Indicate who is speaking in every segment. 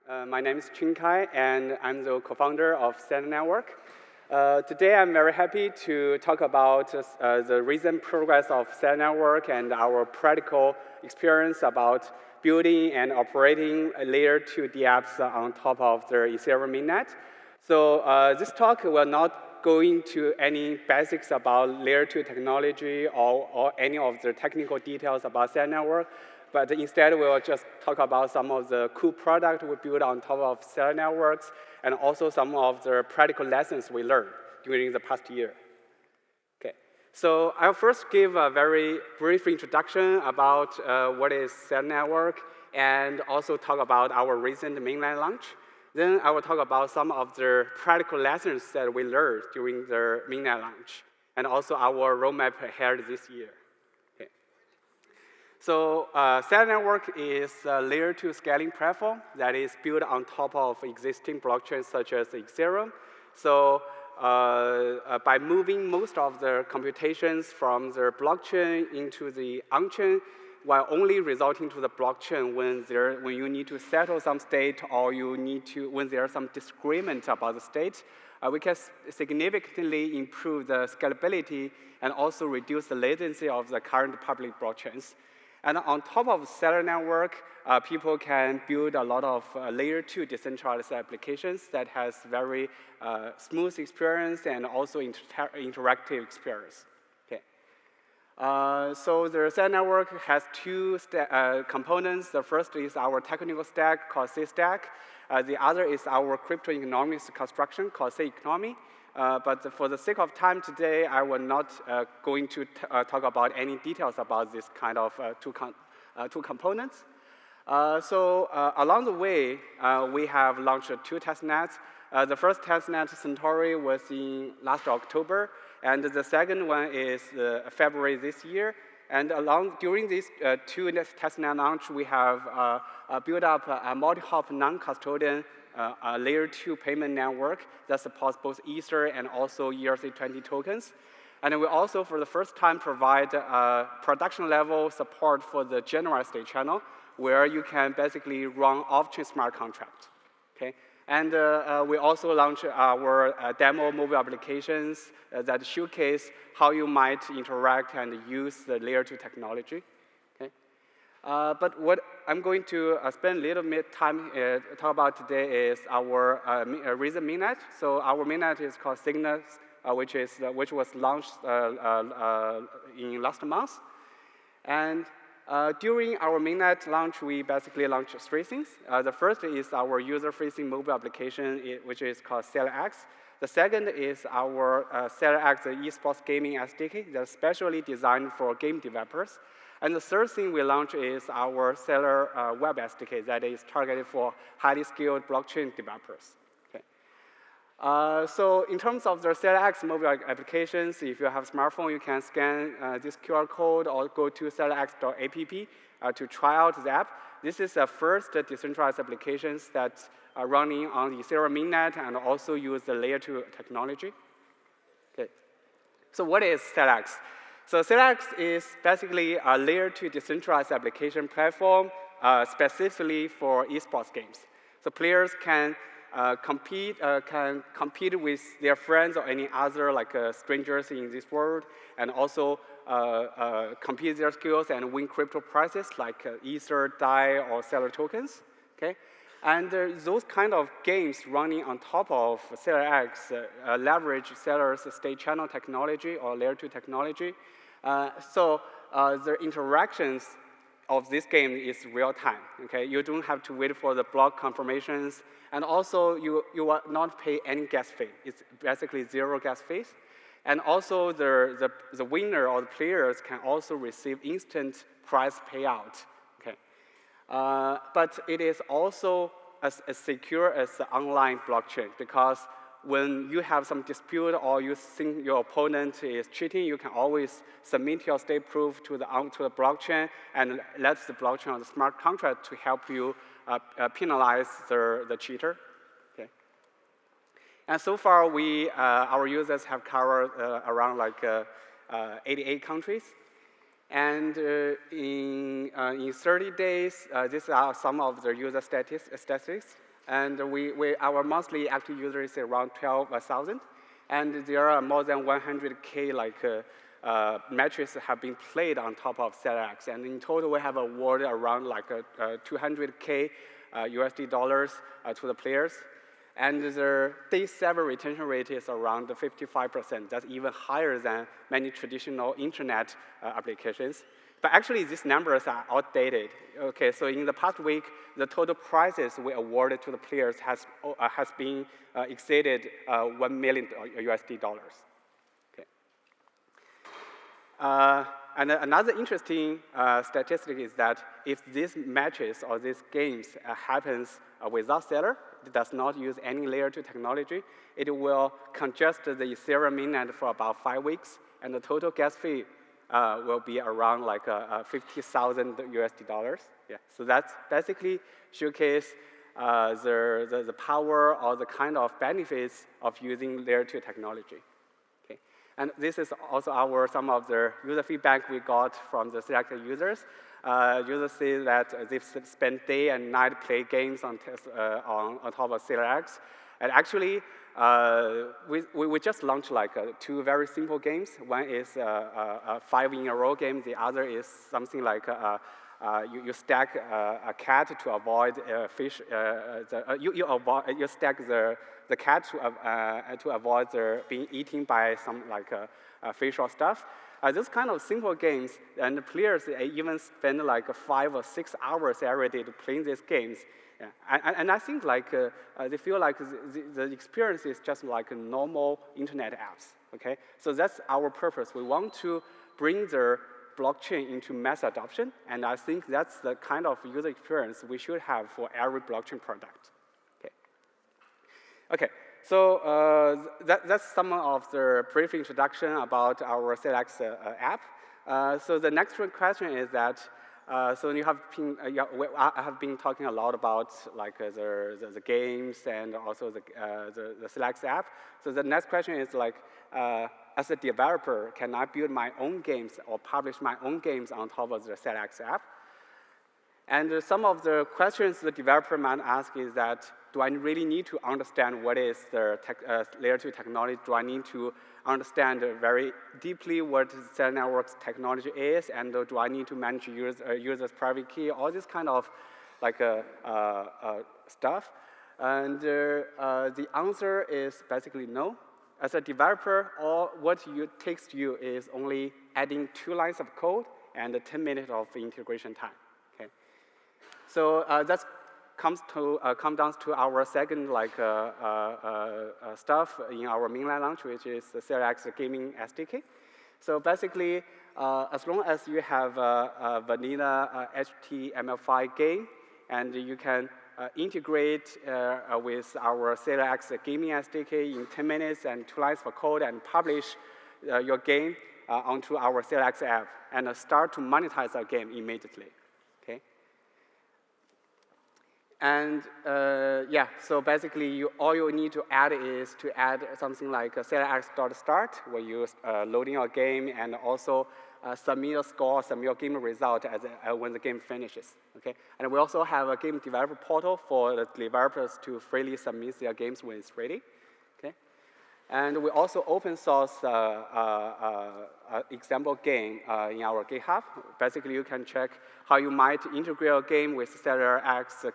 Speaker 1: My name is Qingkai, and I'm the co-founder of Celer Network. Today, I'm very happy to talk about the recent progress of Celer Network and our practical experience about building and operating a Layer-2 Dapps on top of the Ethereum Mainnet. So this talk will not go into any basics about Layer-2 technology or any of the technical details about Celer Network. But instead, we will just talk about some of the cool products we built on top of Celer networks and also some of the practical lessons we learned during the past year. Okay, so I'll first give a very brief introduction about what is Celer network and also talk about our recent mainnet launch. Then I will talk about some of the practical lessons that we learned during the mainnet launch and also our roadmap ahead this year. So Celer Network is a Layer-2 scaling platform that is built on top of existing blockchains such as Ethereum. So by moving most of the computations from the blockchain into the on-chain, while only resulting to the blockchain when you need to settle some state or when there's some disagreement about the state, we can significantly improve the scalability and also reduce the latency of the current public blockchains. And on top of Celer Network, people can build a lot of Layer-2 decentralized applications that has very smooth experience and also interactive experience. Okay. So the Celer Network has two components. The first is our technical stack called C-Stack. The other is our crypto economics construction called C-Economy. But for the sake of time today, I will not going to talk about any details about this kind of two components. So along the way, we have launched two testnets. The first testnet, Centauri, was in last October, and the second one is February this year. And during these two testnet launch, we have built up a multi-hop non-custodian Layer-2 payment network that supports both Ether and also ERC20 tokens. And we also, for the first time, provide production-level support for the general state channel, where you can basically run off-chain smart contract. Okay? And we also launched our demo mobile applications that showcase how you might interact and use the Layer-2 technology. But what I'm going to spend a little bit time talk about today is our recent mainnet. So our mainnet is called Cygnus, which was launched in last month. And during our mainnet launch, we basically launched three things. The first is our user-facing mobile application, which is called Celer-X. The second is our Celer-X esports gaming SDK that's specially designed for game developers. And the third thing we launched is our Celer web SDK that is targeted for highly skilled blockchain developers. Okay. So in terms of the Celer-X mobile applications, if you have a smartphone, you can scan this QR code or go to celerx.app to try out the app. This is the first decentralized applications that are running on the Ethereum mainnet and also use the Layer-2 technology. Okay. So what is Celer-X? So Celer-X is basically a Layer-2 decentralized application platform specifically for esports games. So players can compete with their friends or any other strangers in this world, and also compete their skills and win crypto prizes like Ether, DAI, or Celer tokens. Okay? And those kind of games running on top of Celer-X leverage Celer's state channel technology or Layer-2 technology. So the interactions of this game is real time. Okay? You don't have to wait for the block confirmations. And also, you will not pay any gas fee. It's basically zero gas fees. And also, the winner or the players can also receive instant prize payout. But it is also as secure as the online blockchain, because when you have some dispute or you think your opponent is cheating, you can always submit your state proof to the blockchain and let the blockchain or the smart contract to help you penalize the cheater. Okay. And so far, our users have covered around 88 countries. And in 30 days, these are some of the user statistics. And our monthly active users is around 12,000. And there are more than 100K matches have been played on top of Celer. And in total, we have awarded around 200K USD dollars to the players. And the day 7 retention rate is around 55%. That's even higher than many traditional internet applications. But actually, these numbers are outdated. Okay, so in the past week, the total prizes we awarded to the players has been exceeded $1 million USD dollars. Okay. And another interesting statistic is that if these matches or these games happens without Celer, it does not use any layer 2 technology, it will congest the Ethereum mainnet for about 5 weeks, and the total gas fee will be around 50,000 USD dollars. Yeah, so that's basically showcase the power or the kind of benefits of using layer 2 technology. Okay, and this is also some of the user feedback we got from the selected users. Users say that they've spent day and night play games on top of Celer. And actually, we just launched 2 very simple games. One is a 5-in-a-row game. The other is something like you stack a cat to avoid fish. You stack the cat to avoid being eaten by some fish or stuff. Those kind of simple games, and the players even spend 5 or 6 hours every day to playing these games. Yeah. And I think they feel like the experience is just like normal internet apps. Okay, so that's our purpose. We want to bring the blockchain into mass adoption, and I think that's the kind of user experience we should have for every blockchain product. Okay. Okay. So that's some of the brief introduction about our Celer app. So the next question is that, so you have been, I have been talking a lot about the games and also the Celer app. So the next question is as a developer, can I build my own games or publish my own games on top of the Celer app? And some of the questions the developer might ask is that, do I really need to understand what is the layer 2 technology? Do I need to understand very deeply what Celer Network's technology is? And do I need to manage users' private key? All this kind of stuff. And the answer is basically no. As a developer, what it takes to you is only adding 2 lines of code and 10 minutes of integration time. Okay. So that comes down to our second stuff in our mainline launch, which is the Celer gaming SDK. So basically, as long as you have a vanilla HTML5 game, and you can integrate with our Celer gaming SDK in 10 minutes and 2 lines of code and publish your game onto our Celer app and start to monetize our game immediately. Okay. And yeah, so basically, all you need to add is to add something like celer.start, where you loading your game and also submit your score, submit your game result when the game finishes. Okay, and we also have a game developer portal for the developers to freely submit their games when it's ready. Okay, and we also open source example game in our GitHub. Basically, you can check how you might integrate a game with Celer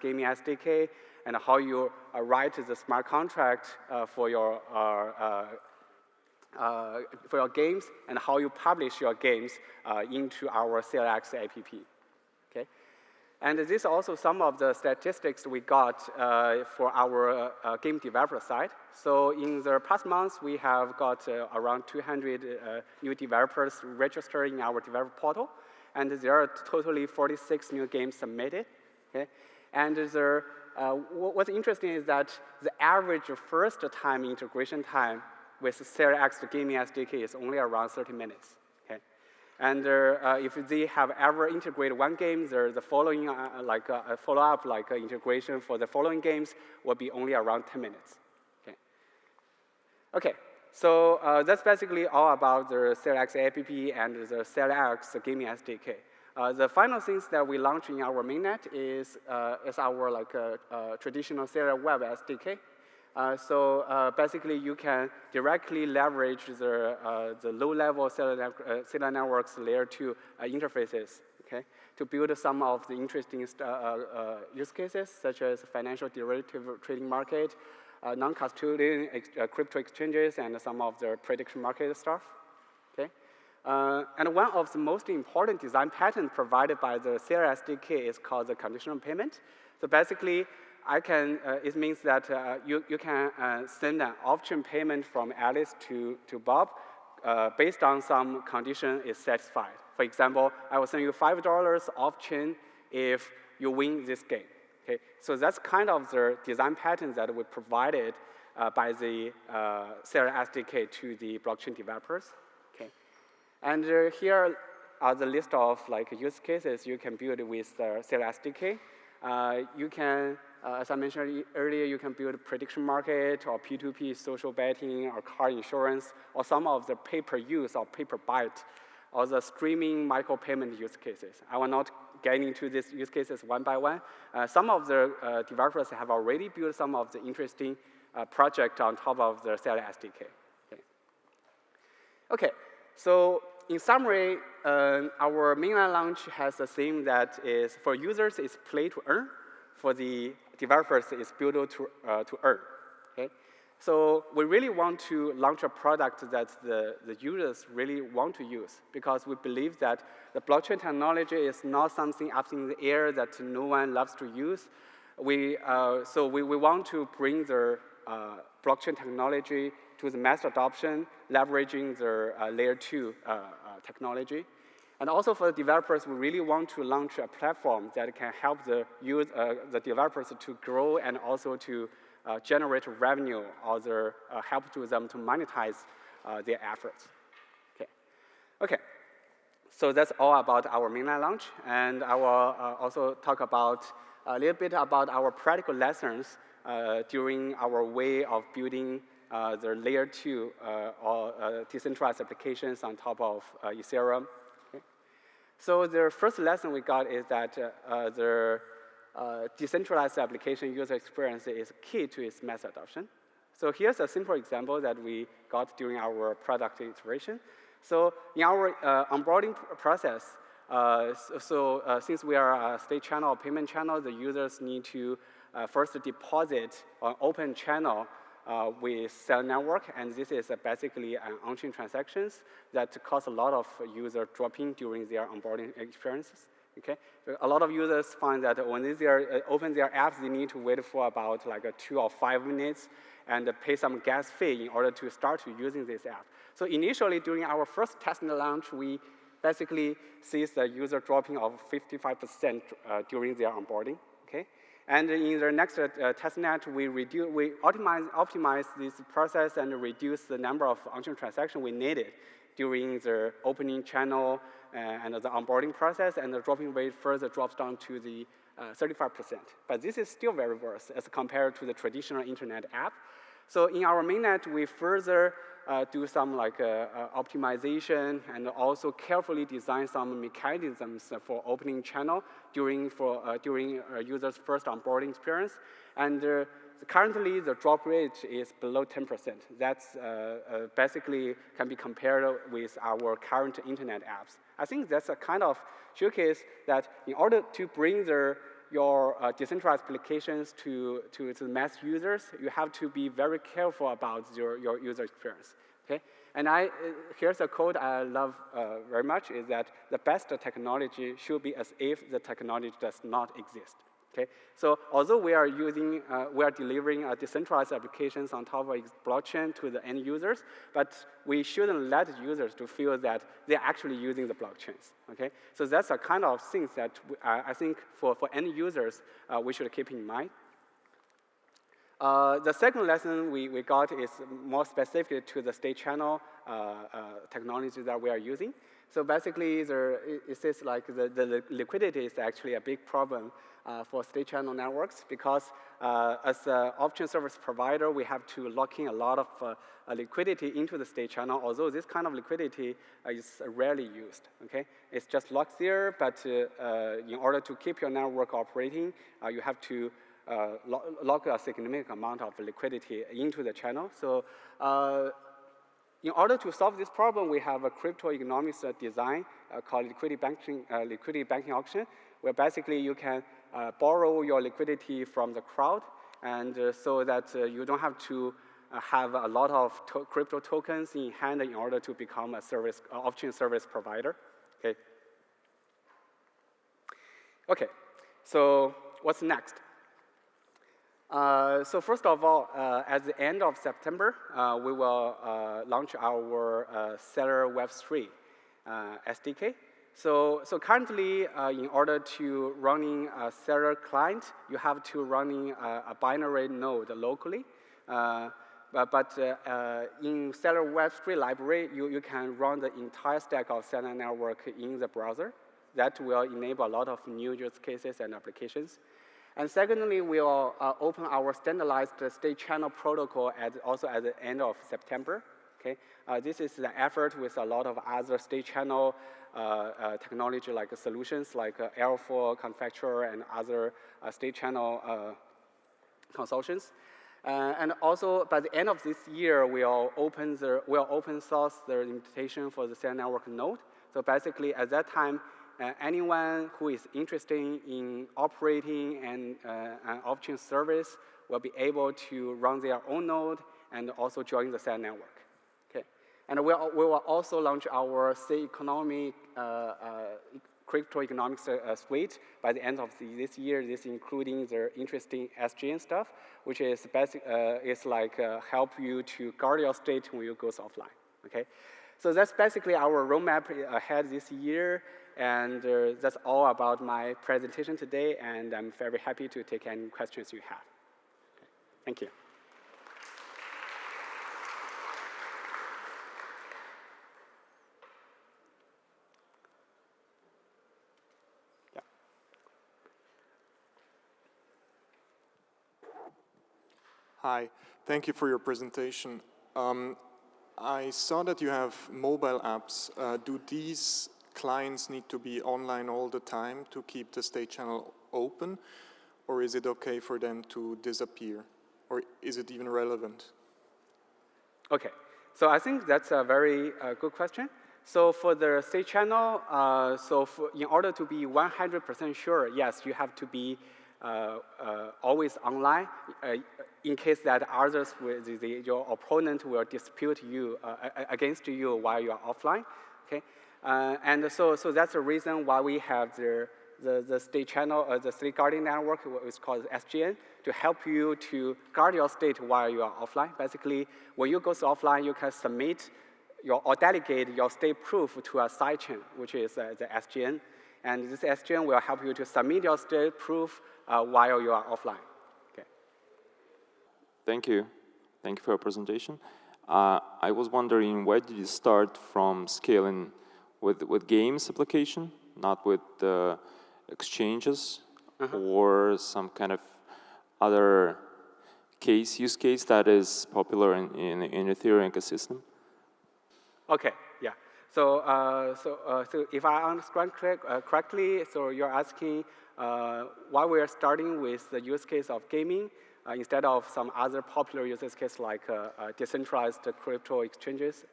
Speaker 1: gaming SDK, and how you write the smart contract for your games, and how you publish your games into our Celer app. Okay, and this is also some of the statistics we got for our game developer side. So in the past months, we have got around 200 new developers registered in our developer portal, and there are totally 46 new games submitted. Okay, and what's interesting is that the average first-time integration time with Celer gaming SDK is only around 30 minutes. Okay, and if they have ever integrated one game, the following follow-up integration for the following games will be only around 10 minutes. Okay. Okay. So that's basically all about the Celer app and the Celer gaming SDK. The final things that we launched in our mainnet is our traditional Celer web SDK. Basically, you can directly leverage the low-level Celer networks layer 2 interfaces, okay, to build some of the interesting use cases, such as financial derivative trading market, non-custodian crypto exchanges, and some of the prediction market stuff. Okay, and one of the most important design patterns provided by the Celer SDK is called the conditional payment. So basically, it means that you can send an off-chain payment from Alice to Bob based on some condition is satisfied. For example, I will send you $5 off-chain if you win this game. Okay? So that's kind of the design pattern that we provided by the Celer SDK to the blockchain developers. Okay? And here are the list of use cases you can build with the Celer SDK. You can, as I mentioned earlier, you can build a prediction market or P2P social betting or car insurance or some of the pay-per-use or pay-per-byte or the streaming micropayment use cases. I will not get into these use cases one by one. Some of the developers have already built some of the interesting projects on top of the Celer SDK. Okay, so in summary, our mainline launch has a theme that is, for users, it's play to earn. For the developers, it's build to earn. Okay? So we really want to launch a product that the users really want to use, because we believe that the blockchain technology is not something up in the air that no one loves to use. So we want to bring the blockchain technology to the mass adoption, leveraging the layer 2 technology. And also for the developers, we really want to launch a platform that can help the developers to grow and also to generate revenue or help to them to monetize their efforts. Okay. So that's all about our mainline launch. And I will also talk about a little bit about our practical lessons during our way of building the layer 2 or decentralized applications on top of Ethereum. Okay. So the first lesson we got is that the decentralized application user experience is key to its mass adoption. So here's a simple example that we got during our product iteration. So in our onboarding process, since we are a state channel or payment channel, the users need to first deposit an open channel with Celer network, and this is basically an on-chain transactions that cause a lot of user dropping during their onboarding experiences. Okay, so a lot of users find that when they open their apps, they need to wait for about 2 or 5 minutes and pay some gas fee in order to start using this app. So initially, during our first test launch, we basically see the user dropping of 55% during their onboarding. Okay. And in the next testnet, we optimize this process and reduce the number of on-chain transactions we needed during the opening channel and the onboarding process, and the dropping rate further drops down to the 35%. But this is still very worse as compared to the traditional internet app. So in our mainnet, we further do some optimization and also carefully design some mechanisms for opening channel during users' first onboarding experience. And currently, the drop rate is below 10%. That's basically can be compared with our current internet apps. I think that's a kind of showcase that in order to bring your decentralized applications to the mass users, you have to be very careful about your user experience. Okay? And here's a quote I love very much, is that the best technology should be as if the technology does not exist. Okay? So although we are delivering decentralized applications on top of blockchain to the end users, but we shouldn't let users to feel that they're actually using the blockchains. Okay? So that's a kind of things that I think for end users we should keep in mind. The second lesson we got is more specific to the state channel technology that we are using. So basically, it says like the liquidity is actually a big problem for state channel networks because as an option service provider, we have to lock in a lot of liquidity into the state channel, although this kind of liquidity is rarely used, okay? It's just locked there, but in order to keep your network operating, you have to lock a significant amount of liquidity into the channel. So in order to solve this problem, we have a crypto economics design called liquidity banking auction, where basically you can borrow your liquidity from the crowd, and so that you don't have to have a lot of crypto tokens in hand in order to become a option service provider. Okay. Okay. So what's next? So first of all, at the end of September, we will launch our Celer Web3 SDK. So currently, in order to running a Celer client, you have to running a binary node locally. But in Celer Web3 library, you can run the entire stack of Celer network in the browser. That will enable a lot of new use cases and applications. And secondly, we will open our standardized state channel protocol also at the end of September. Okay, this is the effort with a lot of other state channel technology like solutions like L4 Confactor and other state channel consortiums. And also, by the end of this year, we'll open source the implementation for the Celer network node. So basically, at that time, anyone who is interested in operating an option service will be able to run their own node and also join the Celer network. Okay, and we will also launch our crypto economics suite by the end of this year. This including the interesting SGN stuff, which is like help you to guard your state when you go offline. Okay, so that's basically our roadmap ahead this year. And that's all about my presentation today, and I'm very happy to take any questions you have. Okay. Thank you. Yeah.
Speaker 2: Hi, thank you for your presentation. I saw that you have mobile apps. Do these clients need to be online all the time to keep the state channel open, or is it okay for them to disappear, or is it even relevant?
Speaker 1: Okay, so I think that's a very good question. So for the state channel, in order to be 100% sure, yes, you have to be always online in case that others, your opponent will dispute you against you while you are offline. Okay. And so that's the reason why we have the state channel, the state guarding network, what is called SGN, to help you to guard your state while you are offline. Basically, when you go offline, you can submit or delegate your state proof to a sidechain, which is the SGN. And this SGN will help you to submit your state proof while you are offline. Okay.
Speaker 3: Thank you. Thank you for your presentation. I was wondering, why did you start from scaling with games application, not with exchanges or some kind of other use case that is popular in Ethereum ecosystem?
Speaker 1: Okay, yeah. So if I understand correctly, so you're asking why we are starting with the use case of gaming instead of some other popular use case like decentralized crypto exchanges.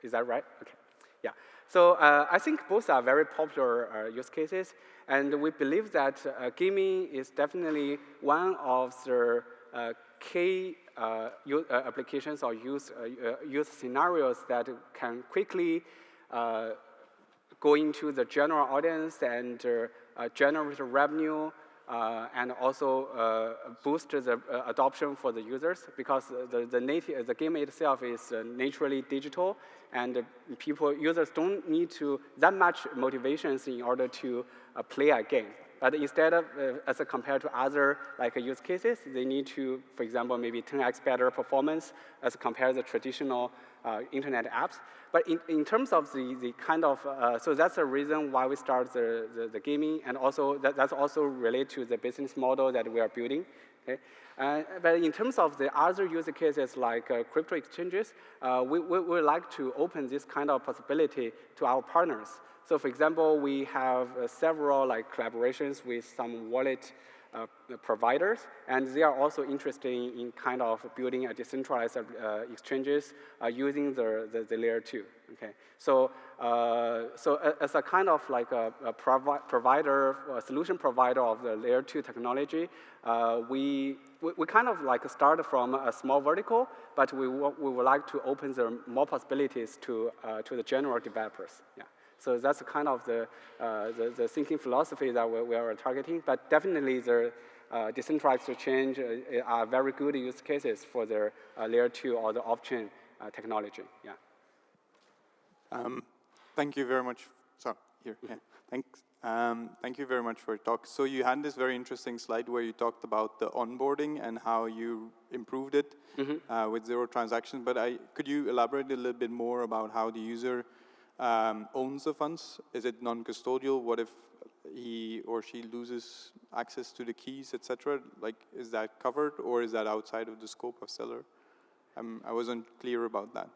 Speaker 1: Is that right? Okay. Yeah. So I think both are very popular use cases, and we believe that gaming is definitely one of the key applications or use scenarios that can quickly go into the general audience and generate revenue and also boost the adoption for the users, because the game itself is naturally digital, and users don't need that much motivations in order to play a game. But instead of, as compared to other like use cases, they need to, for example, maybe 10x better performance as compared to the traditional internet apps. But in terms of the kind of, so that's the reason why we start the gaming, and also that's also related to the business model that we are building. Okay? But in terms of the other use cases like crypto exchanges, we would like to open this kind of possibility to our partners. So for example, we have several like collaborations with some wallet providers, and they are also interested in kind of building a decentralized exchanges using the Layer-2. Okay, so as a kind of like a provider, a solution provider of the Layer-2 technology, we kind of like start from a small vertical, but we would like to open the more possibilities to the general developers. Yeah. So that's kind of the thinking philosophy that we are targeting. But definitely the decentralized exchange are very good use cases for the Layer-2 or the off-chain technology. Yeah.
Speaker 4: Thank you very much. So here, yeah. Thanks. Thank you very much for your talk. So you had this very interesting slide where you talked about the onboarding and how you improved it with zero transactions. But could you elaborate a little bit more about how the user owns the funds? Is it non-custodial? What if he or she loses access to the keys, etc.? Like, is that covered, or is that outside of the scope of Celer? I wasn't clear about that.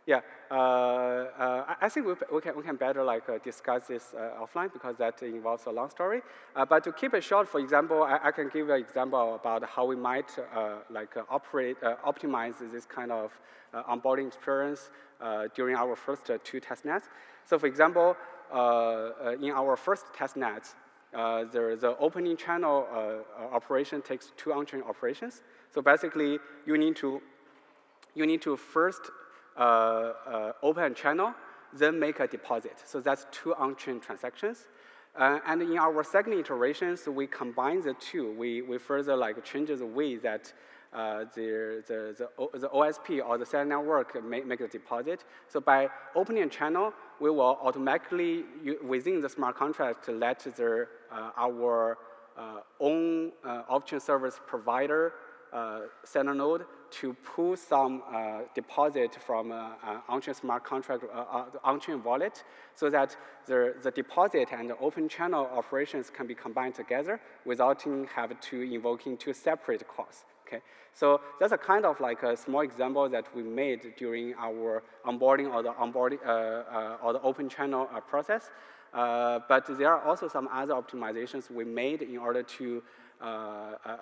Speaker 1: Yeah, I think we can better like discuss this offline, because that involves a long story. But to keep it short, for example, I can give an example about how we might optimize this kind of onboarding experience during our first 2 testnets. So for example, in our first testnet, the opening channel operation takes 2 on-chain operations. So basically, you need to first open a channel, then make a deposit. So that's 2 on-chain transactions. And in our second iterations, we combine the 2. We further like change the way that the OSP or the Celer network make the deposit. So by opening a channel, we will automatically, within the smart contract, let our own off-chain service provider Celer node to pull some deposit from on-chain smart contract, on-chain wallet, so that the deposit and the open channel operations can be combined together without having to invoking 2 separate calls. Okay, so that's a kind of like a small example that we made during our onboarding or the open channel process. But there are also some other optimizations we made in order to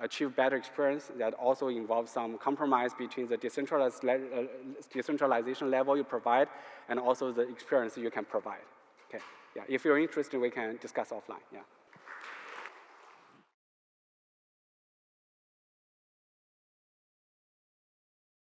Speaker 1: achieve better experience that also involve some compromise between the decentralization level you provide and also the experience you can provide. Okay, yeah. If you're interested, we can discuss offline. Yeah.